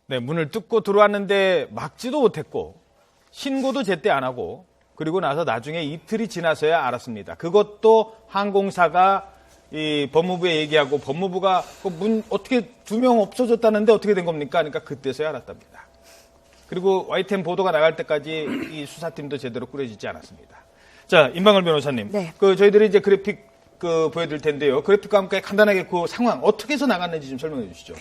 네, 문을 뚫고 들어왔는데 막지도 못했고 신고도 제때 안 하고 그리고 나서 나중에 이틀이 지나서야 알았습니다. 그것도 항공사가 이 법무부에 얘기하고 법무부가 그 문 어떻게 2명 없어졌다는데 어떻게 된 겁니까? 그러니까 그때서야 알았답니다. 그리고 YTN 보도가 나갈 때까지 이 수사팀도 제대로 꾸려지지 않았습니다. 자, 임방울 변호사님. 네. 저희들이 이제 그래픽 보여드릴 텐데요. 그래픽과 함께 간단하게 그 상황 어떻게 해서 나갔는지 좀 설명해 주시죠.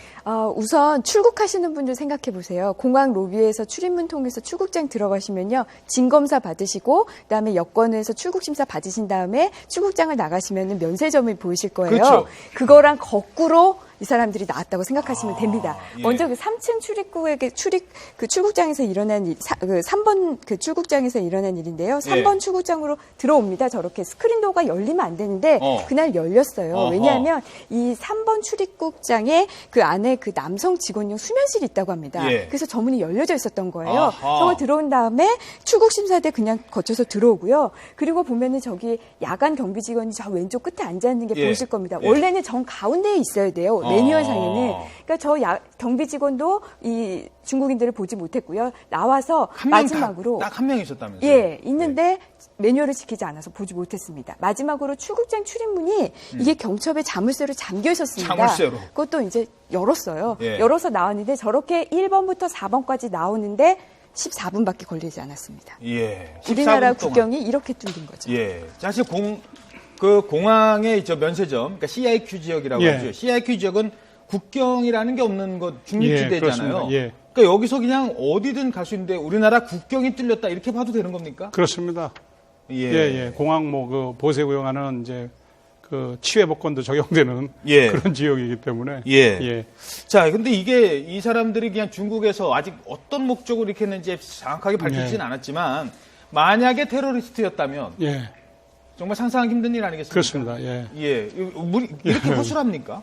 우선 출국하시는 분들 생각해 보세요. 공항 로비에서 출입문 통해서 출국장 들어가시면요. 진검사 받으시고 그다음에 여권에서 출국심사 받으신 다음에 출국장을 나가시면 면세점이 보이실 거예요. 그렇죠. 그거랑 거꾸로 이 사람들이 나왔다고 생각하시면 됩니다. 예. 먼저 그 3층 출입구에게 출국장에서 일어난 3번 그 출국장에서 일어난 일인데요. 3번 예. 출국장으로 들어옵니다. 저렇게 스크린도어가 열리면 안 되는데 그날 열렸어요. 어허. 왜냐하면 이 3번 출입국장에 그 안에 그 남성 직원용 수면실이 있다고 합니다. 예. 그래서 저 문이 열려져 있었던 거예요. 아하. 저거 들어온 다음에 출국심사대 그냥 거쳐서 들어오고요. 그리고 보면은 저기 야간 경비 직원이 저 왼쪽 끝에 앉아 있는 게 예. 보이실 겁니다. 예. 원래는 정 가운데에 있어야 돼요. 매뉴얼상에는. 그러니까 저 경비 직원도 이 중국인들을 보지 못했고요. 나와서 마지막으로 딱 한 명 있었다면서요? 예, 있는데 매뉴얼을 지키지 않아서 보지 못했습니다. 마지막으로 출국장 출입문이 이게 경첩에 자물쇠로 잠겨 있었습니다. 자물쇠로. 그것도 이제 열었어요. 예. 열어서 나왔는데 저렇게 1번부터 4번까지 나오는데 14분밖에 걸리지 않았습니다. 예. 우리나라 14분 동안. 국경이 이렇게 뚫린 거죠. 예. 사실 공항의 저 면세점, 그러니까 CIQ 지역이라고 예. 하죠. CIQ 지역은 국경이라는 게 없는 것 중립지대잖아요. 예, 그러니까 여기서 그냥 어디든 갈 수 있는데 우리나라 국경이 뚫렸다 이렇게 봐도 되는 겁니까? 그렇습니다. 예. 예. 공항 그 보세구역하는 이제 그 치외법권도 적용되는 예. 그런 지역이기 때문에. 예. 자, 근데 이게 이 사람들이 그냥 중국에서 아직 어떤 목적으로 이렇게 했는지 정확하게 밝히진 않았지만 만약에 테러리스트였다면 예. 정말 상상하기 힘든 일 아니겠습니까? 그렇습니다. 예. 예. 이렇게 허술합니까?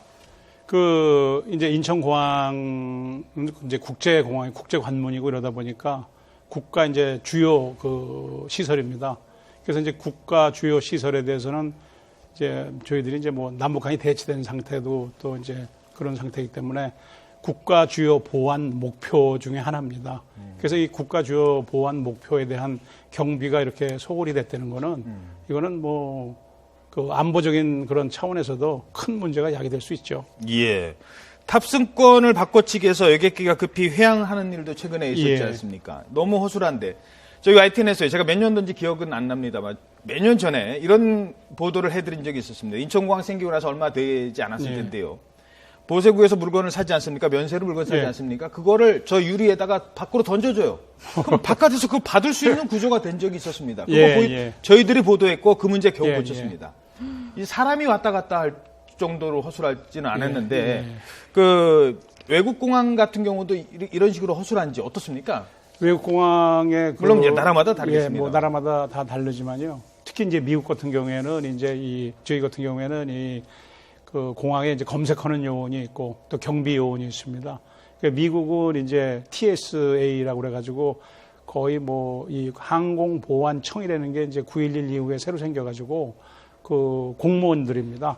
이제 인천공항은 이제 국제공항이 국제관문이고 이러다 보니까 국가 이제 주요 그 시설입니다. 그래서 이제 국가 주요 시설에 대해서는 이제 저희들이 이제 뭐 남북한이 대치된 상태도 또 이제 그런 상태이기 때문에 국가 주요 보안 목표 중에 하나입니다. 그래서 이 국가 주요 보안 목표에 대한 경비가 이렇게 소홀히 됐다는 거는 이거는 뭐 그 안보적인 그런 차원에서도 큰 문제가 야기될 수 있죠. 예. 탑승권을 바꿔치기 해서 여객기가 급히 회항하는 일도 최근에 있었지 않습니까? 너무 허술한데. 저희 YTN에서요. 제가 몇 년도인지 기억은 안 납니다만 몇 년 전에 이런 보도를 해드린 적이 있었습니다. 인천공항 생기고 나서 얼마 되지 않았을 텐데요. 보세구에서 물건을 사지 않습니까? 면세로 물건 사지 않습니까? 그거를 저 유리에다가 밖으로 던져줘요. 그럼 바깥에서 그거 받을 수 있는 구조가 된 적이 있었습니다. 그거 저희들이 보도했고 그 문제 겨우 고쳤습니다. 이 사람이 왔다 갔다 할 정도로 허술하지는 않았는데 그 외국 공항 같은 경우도 이런 식으로 허술한지 어떻습니까? 외국 공항의 물론 나라마다 다르겠습니다. 뭐 나라마다 다 다르지만요. 특히 이제 미국 같은 경우에는 이제 저희 같은 경우에는 그 공항에 이제 검색하는 요원이 있고 또 경비 요원이 있습니다. 미국은 이제 TSA라고 그래가지고 거의 뭐 이 항공보안청이라는 게 이제 9.11 이후에 새로 생겨가지고 그 공무원들입니다.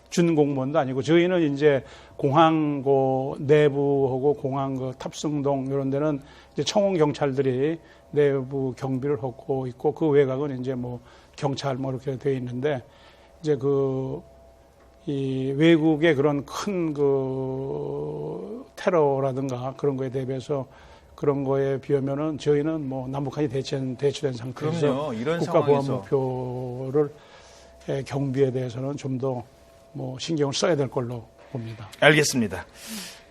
준 공무원도 아니고 저희는 이제 공항 그 내부하고 공항 그 탑승동 이런 데는 이제 청원 경찰들이 내부 경비를 하고 있고 그 외곽은 이제 뭐 경찰 뭐 이렇게 되어 있는데 이제 이 외국의 그런 큰 그 테러라든가 그런 거에 대비해서 그런 거에 비하면은 저희는 뭐 남북한이 대치된 상태에서 그럼요. 이런 국가 보안 상황에서. 목표를 경비에 대해서는 좀 더 뭐 신경을 써야 될 걸로 봅니다. 알겠습니다.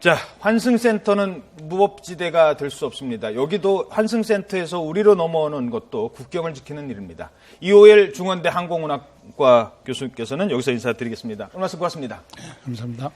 자, 환승센터는 무법지대가 될 수 없습니다. 여기도 환승센터에서 우리로 넘어오는 것도 국경을 지키는 일입니다. 이호엘 중원대 항공운학과 교수님께서는 여기서 인사드리겠습니다. 오늘 말씀 고맙습니다. 감사합니다.